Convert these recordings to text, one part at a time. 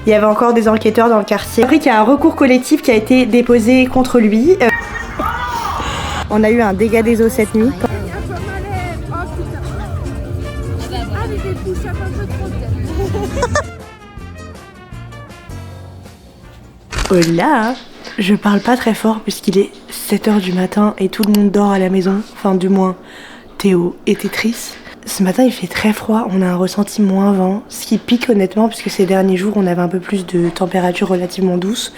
Il y avait encore des enquêteurs dans le quartier. Après qu'il y a un recours collectif qui a été déposé contre lui. On a eu un dégât des eaux cette nuit. Hola, je parle pas très fort puisqu'il est 7h du matin et tout le monde dort à la maison. Enfin du moins Théo et Tetris. Ce matin il fait très froid, on a un ressenti moins 20, ce qui pique honnêtement puisque ces derniers jours on avait un peu plus de température relativement douce.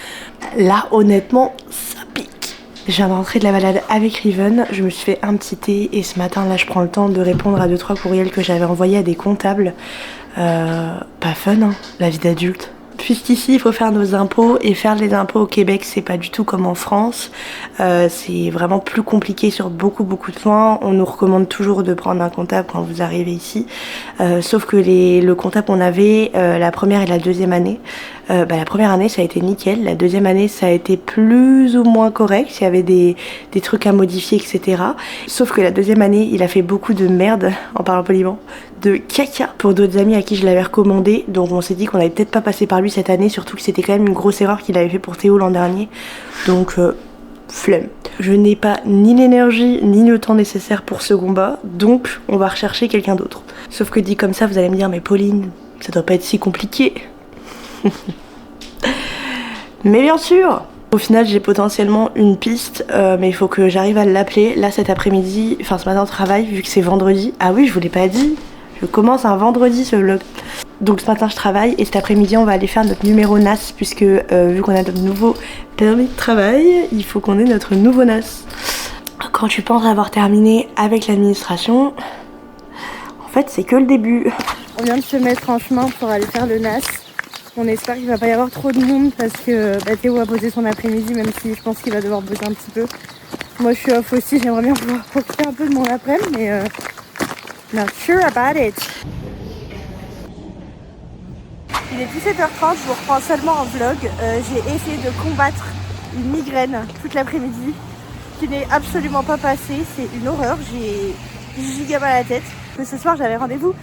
Là honnêtement ça pique. Je viens de rentrer de la balade avec Riven, je me suis fait un petit thé et ce matin là je prends le temps de répondre à 2-3 courriels que j'avais envoyés à des comptables. Pas fun hein, la vie d'adulte. Puisqu'ici il faut faire nos impôts et faire les impôts au Québec c'est pas du tout comme en France, c'est vraiment plus compliqué sur beaucoup de points. On nous recommande toujours de prendre un comptable quand vous arrivez ici, sauf que le comptable qu'on avait la première et la deuxième année, la première année ça a été nickel, la deuxième année ça a été plus ou moins correct, il y avait des trucs à modifier etc. Sauf que la deuxième année il a fait beaucoup de merde, en parlant poliment, de caca pour d'autres amis à qui je l'avais recommandé, donc on s'est dit qu'on allait peut-être pas passer par lui cette année, surtout que c'était quand même une grosse erreur qu'il avait fait pour Théo l'an dernier, donc flemme. Je n'ai pas ni l'énergie ni le temps nécessaire pour ce combat, donc on va rechercher quelqu'un d'autre. Sauf que dit comme ça vous allez me dire mais Pauline, ça doit pas être si compliqué. Mais bien sûr. Au final j'ai potentiellement une piste, mais il faut que j'arrive à l'appeler là cet après-midi, enfin ce matin au travail vu que c'est vendredi. Ah oui je vous l'ai pas dit, je commence un vendredi ce vlog. Donc ce matin je travaille et cet après-midi on va aller faire notre numéro NAS puisque vu qu'on a notre nouveau permis de travail, il faut qu'on ait notre nouveau NAS. Quand tu penses avoir terminé avec l'administration, en fait c'est que le début. On vient de se mettre en chemin pour aller faire le NAS. On espère qu'il va pas y avoir trop de monde parce que Théo a posé son après-midi, même si je pense qu'il va devoir bosser un petit peu. Moi je suis off aussi, j'aimerais bien pouvoir profiter un peu de mon après-midi, mais not sure about it. Il est 17h30, je vous reprends seulement en vlog. J'ai essayé de combattre une migraine toute l'après-midi qui n'est absolument pas passée. C'est une horreur, j'ai giga mal à la tête. Que ce soir j'avais rendez-vous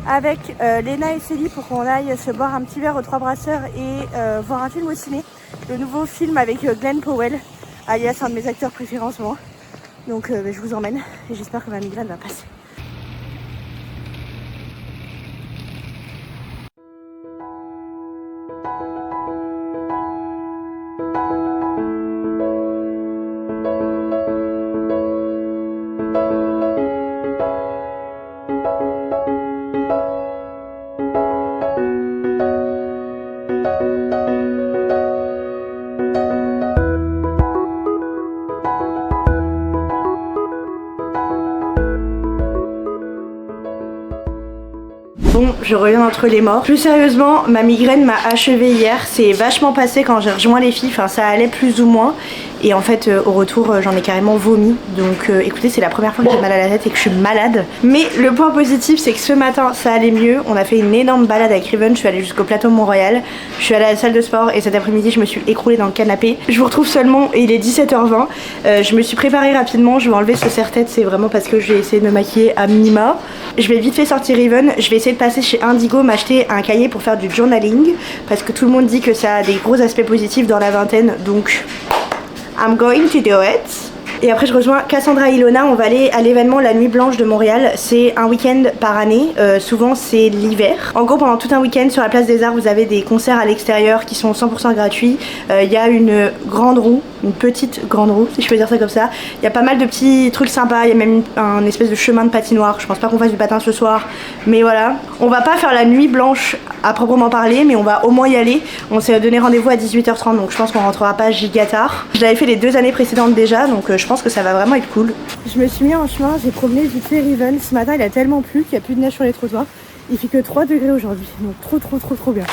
avec Léna et Célie pour qu'on aille se boire un petit verre aux Trois Brasseurs et voir un film au ciné. Le nouveau film avec Glenn Powell, alias un de mes acteurs préférés en ce moment. Donc je vous emmène et j'espère que ma migraine va passer. Bon, je reviens d'entre les morts. Plus sérieusement, ma migraine m'a achevé hier. C'est vachement passé quand j'ai rejoint les filles. Enfin, ça allait plus ou moins. Et en fait, au retour, j'en ai carrément vomi. Donc, écoutez, c'est la première fois que j'ai mal à la tête et que je suis malade. Mais le point positif, c'est que ce matin, ça allait mieux. On a fait une énorme balade avec Riven. Je suis allée jusqu'au plateau Mont-Royal. Je suis allée à la salle de sport et cet après-midi, je me suis écroulée dans le canapé. Je vous retrouve seulement et il est 17h20. Je me suis préparée rapidement. Je vais enlever ce serre-tête. C'est vraiment parce que je vais essayer de me maquiller à minima. Je vais vite fait sortir Riven. Je vais essayer de passer chez Indigo, m'acheter un cahier pour faire du journaling. Parce que tout le monde dit que ça a des gros aspects positifs dans la vingtaine. Donc, I'm going to do it. Et après je rejoins Cassandra et Ilona, on va aller à l'événement La Nuit Blanche de Montréal. C'est un week-end par année, souvent c'est l'hiver. En gros pendant tout un week-end sur la place des Arts vous avez des concerts à l'extérieur qui sont 100% gratuits. Il y a une grande roue, une petite grande roue si je peux dire ça comme ça. Il y a pas mal de petits trucs sympas, il y a même un espèce de chemin de patinoire. Je pense pas qu'on fasse du patin ce soir, mais voilà. On va pas faire la Nuit Blanche à proprement parler, mais on va au moins y aller. On s'est donné rendez-vous à 18h30 donc je pense qu'on rentrera pas giga tard. Je l'avais fait les 2 années précédentes déjà donc je pense que ça va vraiment être cool. Je me suis mis en chemin, j'ai promené vite fait Riven. Ce matin il a tellement plu qu'il n'y a plus de neige sur les trottoirs. Il fait que 3 degrés aujourd'hui, donc trop bien.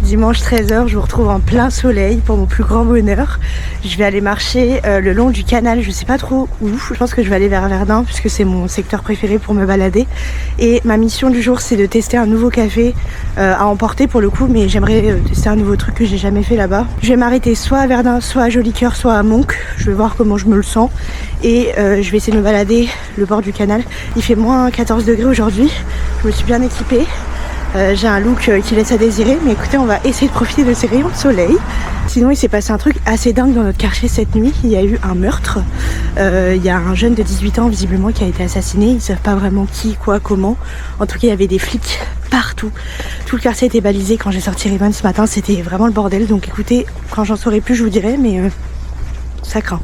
Dimanche 13h, je vous retrouve en plein soleil pour mon plus grand bonheur. Je vais aller marcher le long du canal, je sais pas trop où. Je pense que je vais aller vers Verdun puisque c'est mon secteur préféré pour me balader. Et ma mission du jour, c'est de tester un nouveau café à emporter pour le coup, mais j'aimerais tester un nouveau truc que j'ai jamais fait là-bas. Je vais m'arrêter soit à Verdun, soit à Jolicoeur, soit à Monk. Je vais voir comment je me le sens et je vais essayer de me balader le bord du canal. Il fait moins 14 degrés aujourd'hui, je me suis bien équipée. J'ai un look qui laisse à désirer, mais écoutez, on va essayer de profiter de ces rayons de soleil. Sinon, il s'est passé un truc assez dingue dans notre quartier cette nuit. Il y a eu un meurtre. Il y a un jeune de 18 ans visiblement qui a été assassiné. Ils ne savent pas vraiment qui, quoi, comment. En tout cas, il y avait des flics partout. Tout le quartier était balisé. Quand j'ai sorti Ribbon ce matin, c'était vraiment le bordel. Donc écoutez, quand j'en saurai plus, je vous dirai, mais ça craint.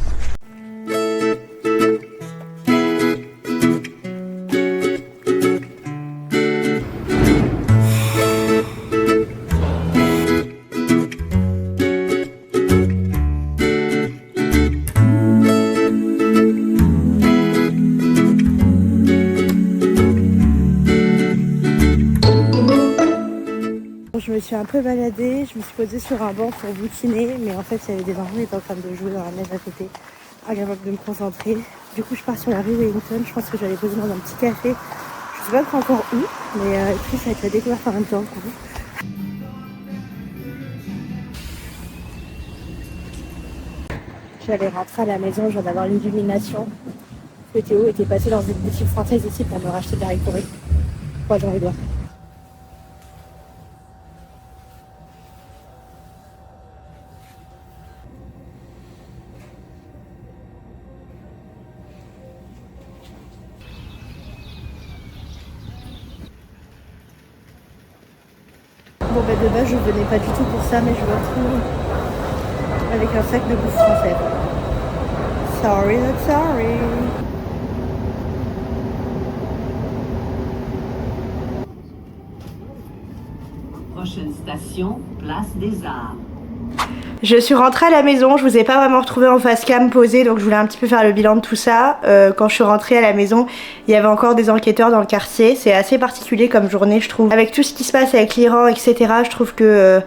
Je me suis un peu baladée, je me suis posée sur un banc pour bouquiner, mais en fait il y avait des enfants qui étaient en train de jouer dans la neige à côté, incapable de me concentrer. Du coup je pars sur la rue Wellington, je pense que j'allais poser dans un petit café, je sais pas encore où, mais puis ça va être la découverte en même temps pour vous. J'allais rentrer à la maison, je viens d'avoir l'illumination. Le Théo était passé dans une boutique française ici pour me racheter de la Ricory. Croisons les doigts. Bon bah de base je venais pas du tout pour ça, mais je me retrouve avec un sac de bouffe française. Sorry not sorry. Prochaine station, place des Arts. Je suis rentrée à la maison, je vous ai pas vraiment retrouvée en face cam posée, donc je voulais un petit peu faire le bilan de tout ça. Quand je suis rentrée à la maison, il y avait encore des enquêteurs dans le quartier. C'est assez particulier comme journée, je trouve. Avec tout ce qui se passe avec l'Iran, etc., je trouve que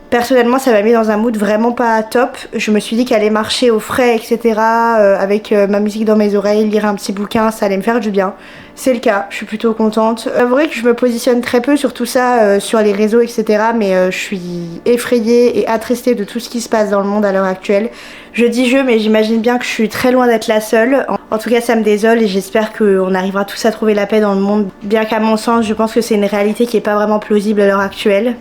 personnellement ça m'a mis dans un mood vraiment pas top. Je me suis dit qu'aller marcher au frais, etc., avec ma musique dans mes oreilles, lire un petit bouquin, ça allait me faire du bien. C'est le cas, je suis plutôt contente. Avouez que je me positionne très peu sur tout ça, sur les réseaux, etc., mais je suis effrayée et attristée de tout ce qui se passe dans le monde à l'heure actuelle. Je dis je, mais j'imagine bien que je suis très loin d'être la seule. En tout cas, ça me désole et j'espère qu'on arrivera tous à trouver la paix dans le monde. Bien qu'à mon sens, je pense que c'est une réalité qui est pas vraiment plausible à l'heure actuelle.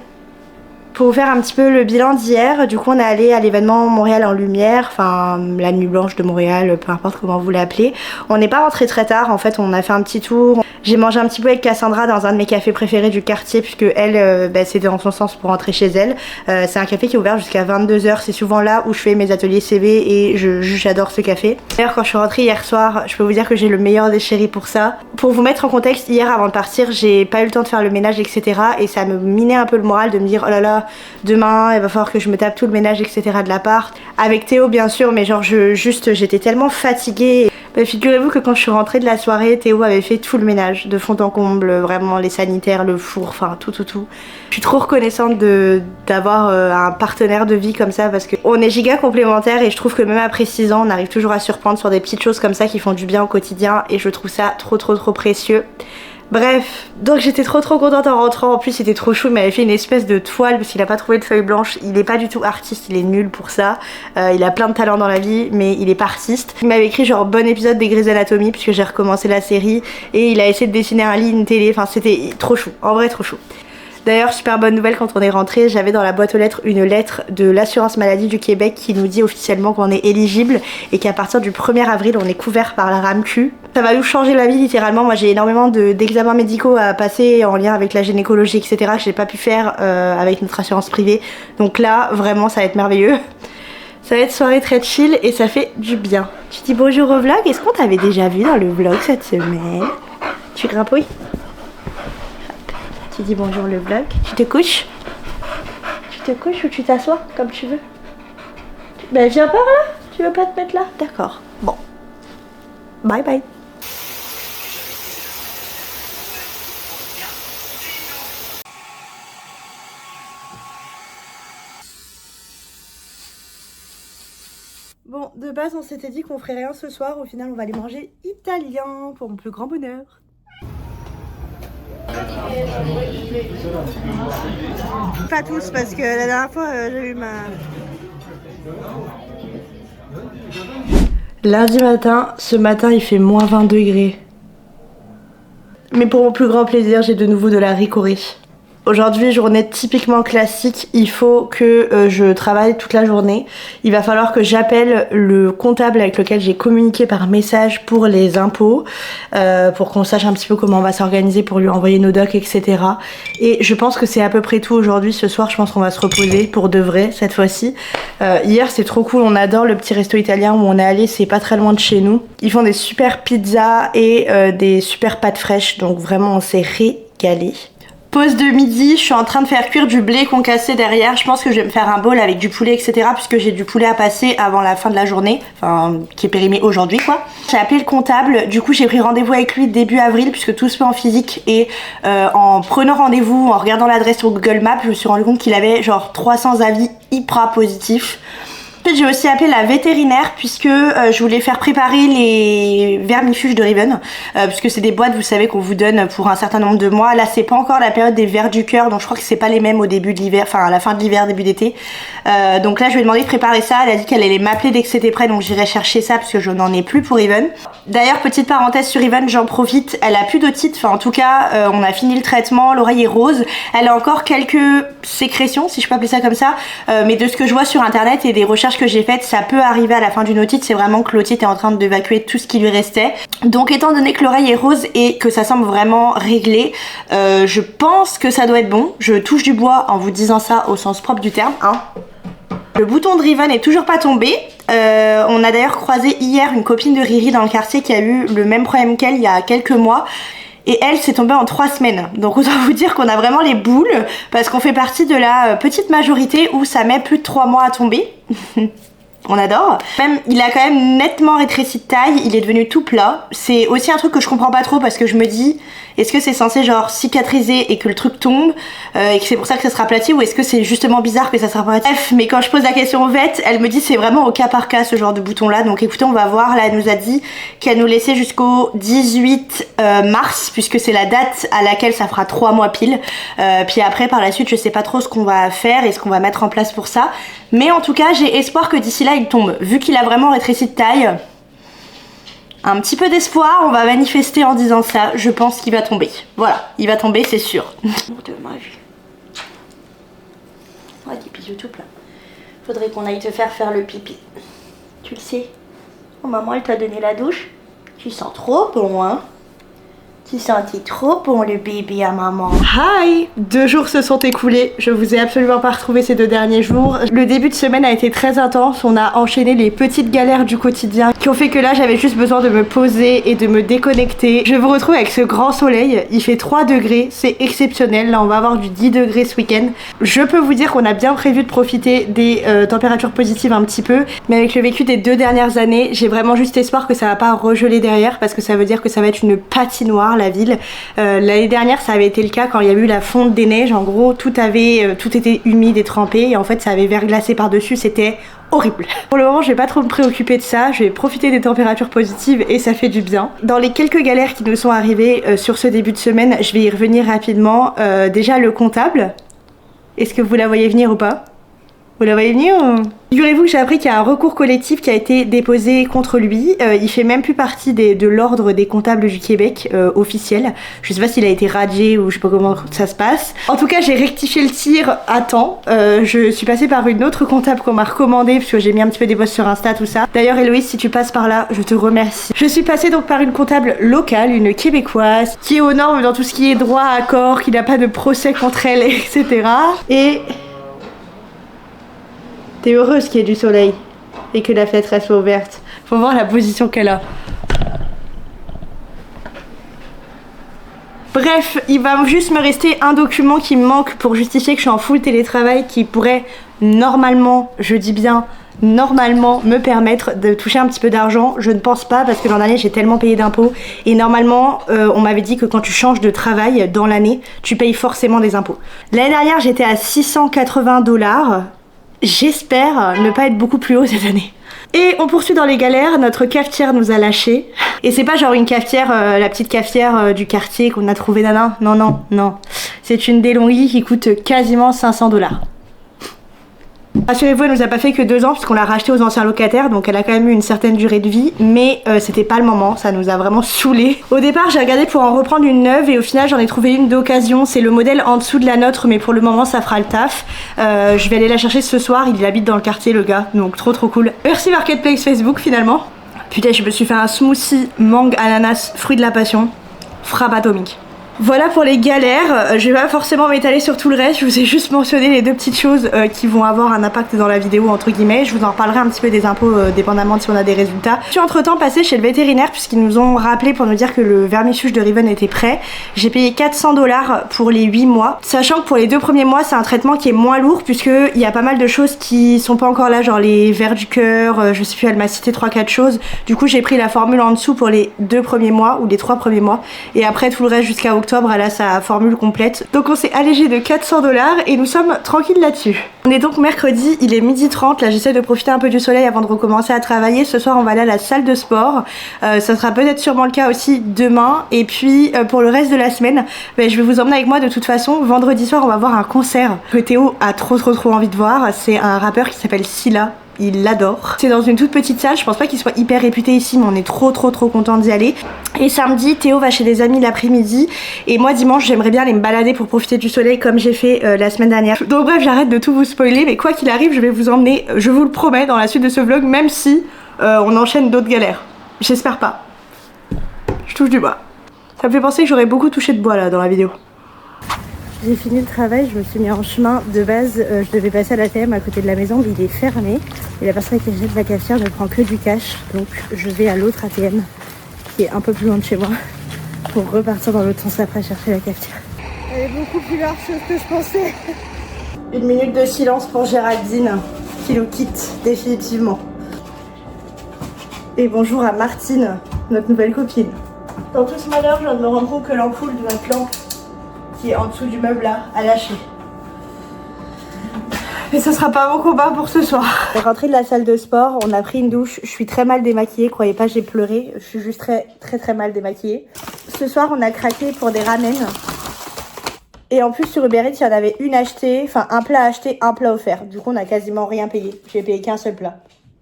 Pour vous faire un petit peu le bilan d'hier, du coup on est allé à l'événement Montréal en lumière, enfin la nuit blanche de Montréal, peu importe comment vous l'appelez. On n'est pas rentré très tard, en fait on a fait un petit tour. J'ai mangé un petit peu avec Cassandra dans un de mes cafés préférés du quartier puisque elle, c'était dans son sens pour rentrer chez elle. C'est un café qui est ouvert jusqu'à 22h, c'est souvent là où je fais mes ateliers CV et j'adore ce café. D'ailleurs quand je suis rentrée hier soir, je peux vous dire que j'ai le meilleur des chéris pour ça. Pour vous mettre en contexte, hier avant de partir, j'ai pas eu le temps de faire le ménage, etc. Et ça me minait un peu le moral de me dire oh là là, demain il va falloir que je me tape tout le ménage, etc. de l'appart. Avec Théo bien sûr, mais genre j'étais tellement fatiguée. Figurez-vous que quand je suis rentrée de la soirée, Théo avait fait tout le ménage, de fond en comble, vraiment les sanitaires, le four, enfin tout. Je suis trop reconnaissante d'avoir un partenaire de vie comme ça parce qu'on est giga complémentaires et je trouve que même après 6 ans, on arrive toujours à surprendre sur des petites choses comme ça qui font du bien au quotidien et je trouve ça trop précieux. Bref, donc j'étais trop contente en rentrant. En plus c'était trop chou, il m'avait fait une espèce de toile parce qu'il a pas trouvé de feuilles blanches. Il est pas du tout artiste, il est nul pour ça. Il a plein de talent dans la vie mais il est pas artiste. Il m'avait écrit genre bon épisode des Grey's Anatomy puisque j'ai recommencé la série et il a essayé de dessiner un lit, une télé, enfin c'était trop chou, en vrai trop chou. D'ailleurs, super bonne nouvelle, quand on est rentré, j'avais dans la boîte aux lettres une lettre de l'assurance maladie du Québec qui nous dit officiellement qu'on est éligible et qu'à partir du 1er avril, on est couvert par la RAMQ. Ça va nous changer la vie littéralement. Moi, j'ai énormément d'examens médicaux à passer en lien avec la gynécologie, etc. que j'ai pas pu faire avec notre assurance privée. Donc là, vraiment, ça va être merveilleux. Ça va être soirée très chill et ça fait du bien. Tu dis bonjour au vlog. Est-ce qu'on t'avait déjà vu dans le vlog cette semaine? Tu grimpouilles? Tu dis bonjour le vlog. Tu te couches? Tu te couches ou tu t'assois comme tu veux? Ben viens par là. Tu veux pas te mettre là? D'accord. Bon. Bye bye. Bon, de base, on s'était dit qu'on ferait rien ce soir. Au final, on va aller manger italien pour mon plus grand bonheur. Pas tous, parce que la dernière fois, j'ai eu ma... Lundi matin, ce matin, il fait moins 20 degrés. Mais pour mon plus grand plaisir, j'ai de nouveau de la ricorée. Aujourd'hui, journée typiquement classique, il faut que je travaille toute la journée. Il va falloir que j'appelle le comptable avec lequel j'ai communiqué par message pour les impôts, pour qu'on sache un petit peu comment on va s'organiser pour lui envoyer nos docs, etc. Et je pense que c'est à peu près tout aujourd'hui. Ce soir, je pense qu'on va se reposer pour de vrai cette fois-ci. Hier, c'est trop cool, on adore le petit resto italien où on est allé, c'est pas très loin de chez nous. Ils font des super pizzas et des super pâtes fraîches, donc vraiment on s'est régalé. Pause de midi, je suis en train de faire cuire du blé concassé derrière. Je pense que je vais me faire un bol avec du poulet, etc. puisque j'ai du poulet à passer avant la fin de la journée, enfin qui est périmé aujourd'hui quoi. J'ai appelé le comptable, du coup j'ai pris rendez-vous avec lui début avril puisque tout se fait en physique et en prenant rendez-vous, en regardant l'adresse sur Google Maps, je me suis rendu compte qu'il avait genre 300 avis hyper positifs. Ensuite, j'ai aussi appelé la vétérinaire puisque je voulais faire préparer les vermifuges de Riven puisque c'est des boîtes, vous savez, qu'on vous donne pour un certain nombre de mois. Là, c'est pas encore la période des vers du cœur, donc je crois que c'est pas les mêmes au début de l'hiver, enfin à la fin de l'hiver, début d'été. Donc là, je lui ai demandé de préparer ça. Elle a dit qu'elle allait m'appeler dès que c'était prêt, donc j'irai chercher ça parce que je n'en ai plus pour Riven. D'ailleurs, petite parenthèse sur Riven, j'en profite. Elle a plus d'otite, enfin en tout cas, on a fini le traitement. L'oreille est rose. Elle a encore quelques sécrétions, si je peux appeler ça comme ça, mais de ce que je vois sur internet et des recherches que j'ai faites, ça peut arriver à la fin d'une otite. C'est vraiment que l'otite est en train d'évacuer tout ce qui lui restait. Donc étant donné que l'oreille est rose et que ça semble vraiment réglé, je pense que ça doit être bon. Je touche du bois en vous disant ça au sens propre du terme, hein. Le bouton de Riven est toujours pas tombé. On a d'ailleurs croisé hier une copine de Riri dans le quartier qui a eu le même problème qu'elle il y a quelques mois. Et elle, c'est tombée en 3 semaines. Donc autant vous dire qu'on a vraiment les boules parce qu'on fait partie de la petite majorité où ça met plus de 3 mois à tomber. On adore. Même, il a quand même nettement rétréci de taille, il est devenu tout plat. C'est aussi un truc que je comprends pas trop parce que je me dis, est-ce que c'est censé genre cicatriser et que le truc tombe et que c'est pour ça que ça sera aplati, ou est-ce que c'est justement bizarre que ça sera aplati? Bref, mais quand je pose la question aux vêtes, elle me dit c'est vraiment au cas par cas ce genre de bouton là. Donc écoutez, on va voir. Là, elle nous a dit qu'elle nous laissait jusqu'au 18 mars puisque c'est la date à laquelle ça fera 3 mois pile. Puis après, par la suite, je sais pas trop ce qu'on va faire et ce qu'on va mettre en place pour ça. Mais en tout cas, j'ai espoir que d'ici là, il tombe. Vu qu'il a vraiment rétréci de taille, un petit peu d'espoir, on va manifester en disant ça. Je pense qu'il va tomber. Voilà, il va tomber, c'est sûr. De ma vie. Ouais, des bisous tout plein. Faudrait qu'on aille te faire le pipi. Tu le sais. Oh, maman, elle t'a donné la douche. Tu sens trop bon, hein? Tu sentais trop bon le bébé à maman. Hi! 2 jours se sont écoulés. Je vous ai absolument pas retrouvé ces 2 derniers jours. Le début de semaine a été très intense. On a enchaîné les petites galères du quotidien qui ont fait que là j'avais juste besoin de me poser et de me déconnecter. Je vous retrouve avec ce grand soleil. Il fait 3 degrés. C'est exceptionnel. Là on va avoir du 10 degrés ce week-end. Je peux vous dire qu'on a bien prévu de profiter des températures positives un petit peu. Mais avec le vécu des 2 dernières années, j'ai vraiment juste espoir que ça va pas regeler derrière parce que ça veut dire que ça va être une patinoire. La ville. L'année dernière ça avait été le cas quand il y a eu la fonte des neiges. En gros tout était humide et trempé et en fait ça avait verglacé par dessus, c'était horrible. Pour le moment je vais pas trop me préoccuper de ça, je vais profiter des températures positives et ça fait du bien. Dans les quelques galères qui nous sont arrivées sur ce début de semaine, je vais y revenir rapidement. Déjà le comptable, est-ce que vous la voyez venir ou pas? Vous la voyez venir ou... Figurez-vous que j'ai appris qu'il y a un recours collectif qui a été déposé contre lui. Il fait même plus partie de l'ordre des comptables du Québec officiel. Je sais pas s'il a été radié ou je sais pas comment ça se passe. En tout cas, j'ai rectifié le tir à temps. Je suis passée par une autre comptable qu'on m'a recommandée parce que j'ai mis un petit peu des posts sur Insta, tout ça. D'ailleurs, Héloïse, si tu passes par là, je te remercie. Je suis passée donc par une comptable locale, une québécoise, qui est aux normes dans tout ce qui est droit à accord, qui n'a pas de procès contre elle, etc. Et... t'es heureuse qu'il y ait du soleil et que la fenêtre reste ouverte. Faut voir la position qu'elle a. Bref, il va juste me rester un document qui me manque pour justifier que je suis en full télétravail qui pourrait normalement, je dis bien normalement, me permettre de toucher un petit peu d'argent. Je ne pense pas parce que l'an dernier j'ai tellement payé d'impôts et normalement on m'avait dit que quand tu changes de travail dans l'année, tu payes forcément des impôts. L'année dernière j'étais à 680 $. J'espère ne pas être beaucoup plus haut cette année. Et on poursuit dans les galères, notre cafetière nous a lâchés. Et c'est pas genre une cafetière, la petite cafetière du quartier qu'on a trouvé nana. Non, non, non. C'est une DeLonghi qui coûte quasiment 500 $. Rassurez-vous, elle nous a pas fait que 2 ans puisqu'on l'a rachetée aux anciens locataires, donc elle a quand même eu une certaine durée de vie, mais c'était pas le moment, ça nous a vraiment saoulés. Au départ j'ai regardé pour en reprendre une neuve et au final j'en ai trouvé une d'occasion, c'est le modèle en dessous de la nôtre, mais pour le moment ça fera le taf. Je vais aller la chercher ce soir, il habite dans le quartier le gars, donc trop cool. Merci Marketplace Facebook finalement. Putain, je me suis fait un smoothie mangue ananas fruit de la passion, frappe atomique. Voilà pour les galères, je vais pas forcément m'étaler sur tout le reste, je vous ai juste mentionné les 2 petites choses qui vont avoir un impact dans la vidéo entre guillemets, je vous en reparlerai un petit peu des impôts dépendamment de si on a des résultats. Je suis entre temps passée chez le vétérinaire puisqu'ils nous ont rappelé pour nous dire que le vermifuge de Riven était prêt. J'ai payé 400 $ pour les 8 mois, sachant que pour les 2 premiers mois c'est un traitement qui est moins lourd puisqu'il y a pas mal de choses qui sont pas encore là, genre les vers du cœur, je sais plus, elle m'a cité 3-4 choses. Du coup j'ai pris la formule en dessous pour les 2 premiers mois ou les 3 premiers mois et après tout le reste jusqu'à octobre elle a sa formule complète. Donc on s'est allégé de 400 $ et nous sommes tranquilles là-dessus. On est donc mercredi, il est 12h30, là j'essaie de profiter un peu du soleil avant de recommencer à travailler. Ce soir on va aller à la salle de sport, ça sera peut-être sûrement le cas aussi demain et puis pour le reste de la semaine je vais vous emmener avec moi de toute façon. Vendredi soir on va voir un concert que Théo a trop envie de voir, c'est un rappeur qui s'appelle Scylla. Il l'adore. C'est dans une toute petite salle, je pense pas qu'il soit hyper réputé ici mais on est trop content d'y aller. Et samedi Théo va chez des amis l'après-midi et moi dimanche j'aimerais bien aller me balader pour profiter du soleil comme j'ai fait la semaine dernière. Donc bref, j'arrête de tout vous spoiler mais quoi qu'il arrive je vais vous emmener, je vous le promets, dans la suite de ce vlog, même si on enchaîne d'autres galères. J'espère pas. Je touche du bois. Ça me fait penser que j'aurais beaucoup touché de bois là dans la vidéo. J'ai fini le travail, je me suis mis en chemin. De base, je devais passer à l'ATM à côté de la maison, mais il est fermé. Et la personne qui achète la cafetière ne prend que du cash. Donc je vais à l'autre ATM, qui est un peu plus loin de chez moi, pour repartir dans l'autre sens après chercher la cafetière. Elle est beaucoup plus large que ce que je pensais. 1 minute de silence pour Géraldine, qui nous quitte définitivement. Et bonjour à Martine, notre nouvelle copine. Dans tout ce malheur, je viens de me rendre compte que l'ampoule de notre lampe qui est en dessous du meuble là a lâché. Mais ça sera pas mon combat pour ce soir. On est rentré de la salle de sport, on a pris une douche. Je suis très mal démaquillée, croyez pas, j'ai pleuré. Je suis juste très mal démaquillée. Ce soir on a craqué pour des ramen. Et en plus sur Uber Eats il y en avait une achetée, enfin un plat acheté, un plat offert. Du coup on a quasiment rien payé. J'ai payé qu'un seul plat.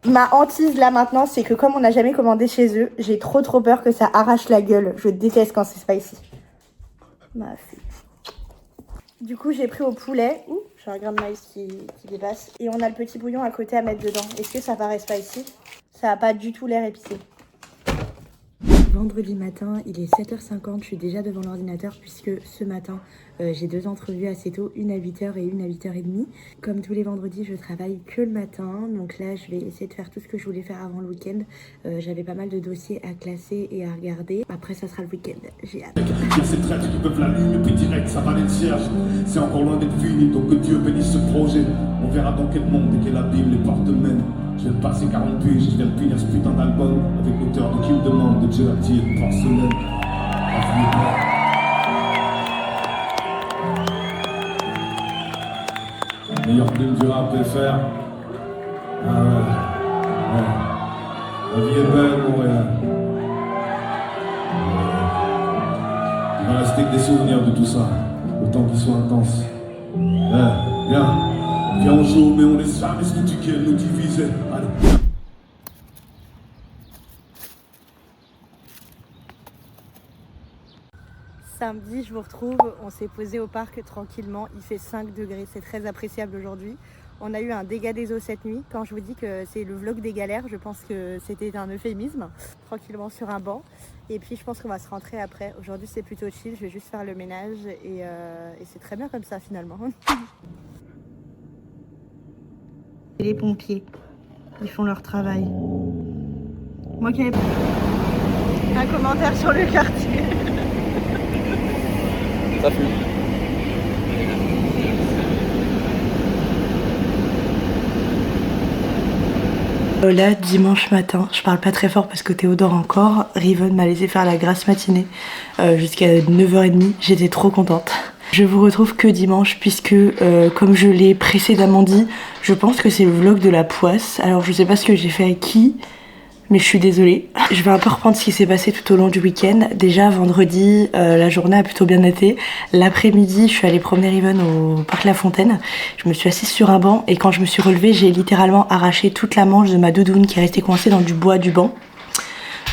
Ma hantise là maintenant c'est que comme on n'a jamais commandé chez eux, j'ai trop peur que ça arrache la gueule. Je déteste quand c'est spicy. Ma fille. Du coup j'ai pris au poulet. Ouh, j'ai un grain de maïs qui dépasse. Et on a le petit bouillon à côté à mettre dedans. Est-ce que ça paraît spicy? Ça n'a pas du tout l'air épicé. Vendredi matin, il est 7h50, je suis déjà devant l'ordinateur puisque ce matin j'ai 2 entrevues assez tôt, une à 8h et une à 8h30. Comme tous les vendredis, je travaille que le matin, donc là je vais essayer de faire tout ce que je voulais faire avant le week-end. J'avais pas mal de dossiers à classer et à regarder. Après ça sera le week-end, j'ai hâte. Ces traîtres qui peuvent la lune, puis direct ça va les cierges. C'est encore loin d'être fini, donc que Dieu bénisse ce projet. On verra dans quel monde et quel abîme les portes mènent. Je viens de passer 48, je viens de finir ce putain d'album avec l'auteur de qui me demande de gelati et de porcelaine. Meilleur film du rap FR. Ah ouais. La vie est belle, Montréal. Il va rester que des souvenirs de tout ça, autant qu'ils soient intenses. Viens. Viens, on joue, mais on laisse jamais ce petit qu'elle nous divisait. Allez. Samedi, je vous retrouve, on s'est posé au parc tranquillement, il fait 5 degrés, c'est très appréciable aujourd'hui. On a eu un dégât des eaux cette nuit. Quand je vous dis que c'est le vlog des galères, je pense que c'était un euphémisme. Tranquillement sur un banc. Et puis je pense qu'on va se rentrer après. Aujourd'hui c'est plutôt chill, je vais juste faire le ménage et c'est très bien comme ça finalement. Les pompiers, ils font leur travail. Moi qui avais un commentaire sur le quartier. Ça fume. Là, dimanche matin, je parle pas très fort parce que Théo dort encore. Riven m'a laissé faire la grasse matinée jusqu'à 9h30. J'étais trop contente. Je vous retrouve que dimanche puisque, comme je l'ai précédemment dit, je pense que c'est le vlog de la poisse. Alors je sais pas ce que j'ai fait avec qui, mais je suis désolée. Je vais un peu reprendre ce qui s'est passé tout au long du week-end. Déjà vendredi, la journée a plutôt bien été. L'après-midi, je suis allée promener Riven au parc La Fontaine. Je me suis assise sur un banc et quand je me suis relevée, j'ai littéralement arraché toute la manche de ma doudoune qui est restée coincée dans du bois du banc.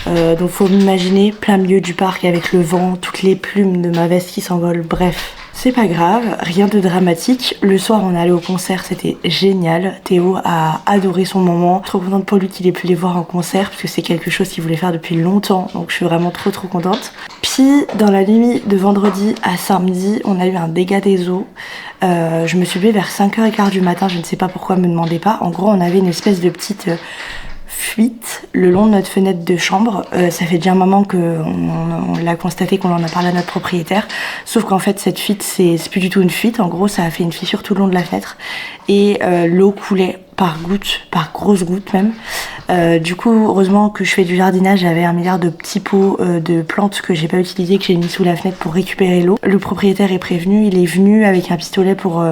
Donc faut m'imaginer plein milieu du parc avec le vent, toutes les plumes de ma veste qui s'envolent, bref. C'est pas grave, rien de dramatique. Le soir on est allé au concert, c'était génial. Théo a adoré son moment. Trop contente pour lui qu'il ait pu les voir en concert parce que c'est quelque chose qu'il voulait faire depuis longtemps. Donc je suis vraiment trop contente. Puis dans la nuit de vendredi à samedi, on a eu un dégât des eaux. Je me suis levée vers 5h15 du matin, je ne sais pas pourquoi, me demandez pas. En gros on avait une espèce de petite fuite le long de notre fenêtre de chambre. Ça fait déjà un moment qu'on l'a constaté, qu'on en a parlé à notre propriétaire. Sauf qu'en fait cette fuite c'est plus du tout une fuite. En gros ça a fait une fissure tout le long de la fenêtre et l'eau coulait par gouttes, par grosses gouttes même. Du coup heureusement que je fais du jardinage, j'avais un milliard de petits pots de plantes que j'ai pas utilisés, que j'ai mis sous la fenêtre pour récupérer l'eau. Le propriétaire est prévenu, il est venu avec un pistolet pour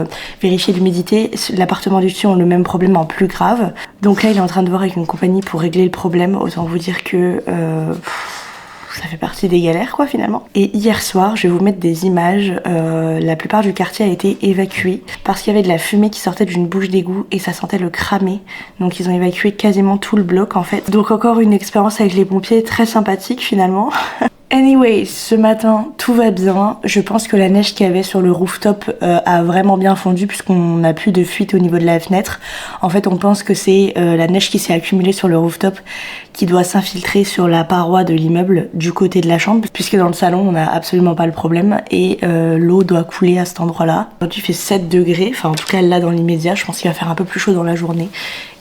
vérifier l'humidité. L'appartement du dessus ont le même problème en plus grave. Donc là il est en train de voir avec une compagnie pour régler le problème. Autant vous dire que ça fait partie des galères quoi finalement. Et hier soir, je vais vous mettre des images. La plupart du quartier a été évacué parce qu'il y avait de la fumée qui sortait d'une bouche d'égout et ça sentait le cramer. Donc ils ont évacué quasiment tout le bloc en fait. Donc encore une expérience avec les pompiers très sympathique finalement. Anyway, ce matin, tout va bien. Je pense que la neige qu'il y avait sur le rooftop a vraiment bien fondu puisqu'on n'a plus de fuite au niveau de la fenêtre. En fait, on pense que c'est la neige qui s'est accumulée sur le rooftop qui doit s'infiltrer sur la paroi de l'immeuble du côté de la chambre puisque dans le salon, on n'a absolument pas le problème et l'eau doit couler à cet endroit-là. Aujourd'hui, il fait 7 degrés, enfin en tout cas là dans l'immédiat, je pense qu'il va faire un peu plus chaud dans la journée.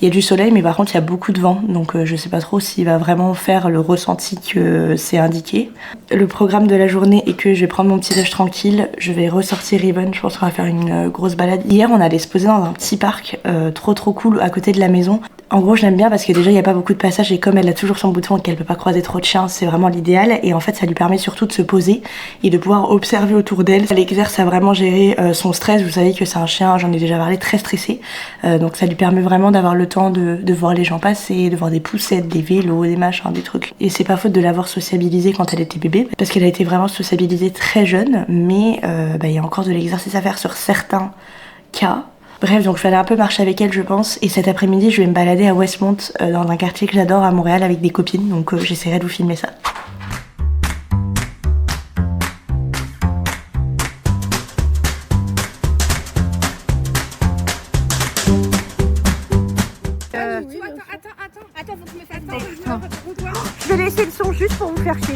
Il y a du soleil mais par contre il y a beaucoup de vent donc je sais pas trop s'il va vraiment faire le ressenti que c'est indiqué. Le programme de la journée est que je vais prendre mon petit déj tranquille, je vais ressortir Riven, je pense qu'on va faire une grosse balade. Hier on allait se poser dans un petit parc trop cool à côté de la maison. En gros je l'aime bien parce que déjà il n'y a pas beaucoup de passages et comme elle a toujours son bouton et qu'elle peut pas croiser trop de chiens, c'est vraiment l'idéal et en fait ça lui permet surtout de se poser et de pouvoir observer autour d'elle. Elle exerce à vraiment gérer son stress, vous savez que c'est un chien, j'en ai déjà parlé, très stressé, donc ça lui permet vraiment d'avoir le temps de voir les gens passer, de voir des poussettes, des vélos, des machins, des trucs. Et c'est pas faute de l'avoir sociabilisée quand elle était bébé parce qu'elle a été vraiment sociabilisée très jeune mais il y a encore de l'exercice à faire sur certains cas. Bref, donc je vais aller un peu marcher avec elle je pense et cet après-midi je vais me balader à Westmont dans un quartier que j'adore à Montréal avec des copines donc j'essaierai de vous filmer ça. Attends, faut que je me fasse attendre, je me fasse comptoir. Je vais laisser le son juste pour vous faire chier.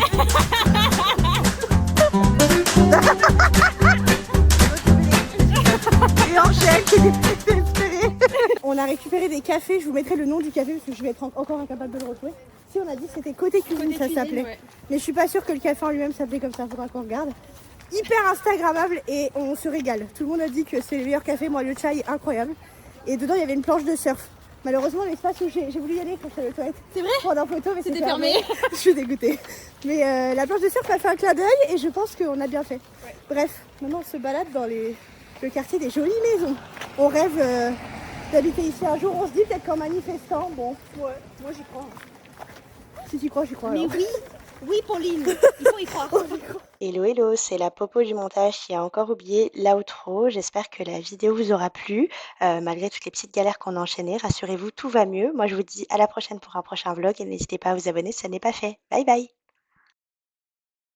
Et Angèle qui est désespérée. On a récupéré des cafés, je vous mettrai le nom du café parce que je vais être encore incapable de le retrouver. Si on a dit que c'était côté cuisine, ça s'appelait. Ouais. Mais je suis pas sûre que le café en lui-même s'appelait comme ça, faudra qu'on regarde. Hyper instagrammable et on se régale. Tout le monde a dit que c'est le meilleur café, moi le chai est incroyable. Et dedans il y avait une planche de surf. Malheureusement l'espace où j'ai voulu y aller quand j'étais aux toilettes. C'est vrai? Prendre en photo mais c'était fermé. Je suis dégoûtée. Mais la planche de surf m'a fait un clin d'œil et je pense qu'on a bien fait. Ouais. Bref, maintenant on se balade dans le quartier des jolies maisons. On rêve d'habiter ici un jour, on se dit peut-être qu'en manifestant, bon. Ouais, moi j'y crois. Si tu crois, j'y crois. Mais alors. Oui Pauline, il faut y croire. Hello, c'est la Popo du montage qui a encore oublié l'outro. J'espère que la vidéo vous aura plu. Malgré toutes les petites galères qu'on a enchaînées, rassurez-vous, tout va mieux. Moi je vous dis à la prochaine pour un prochain vlog et n'hésitez pas à vous abonner si ça n'est pas fait. Bye bye.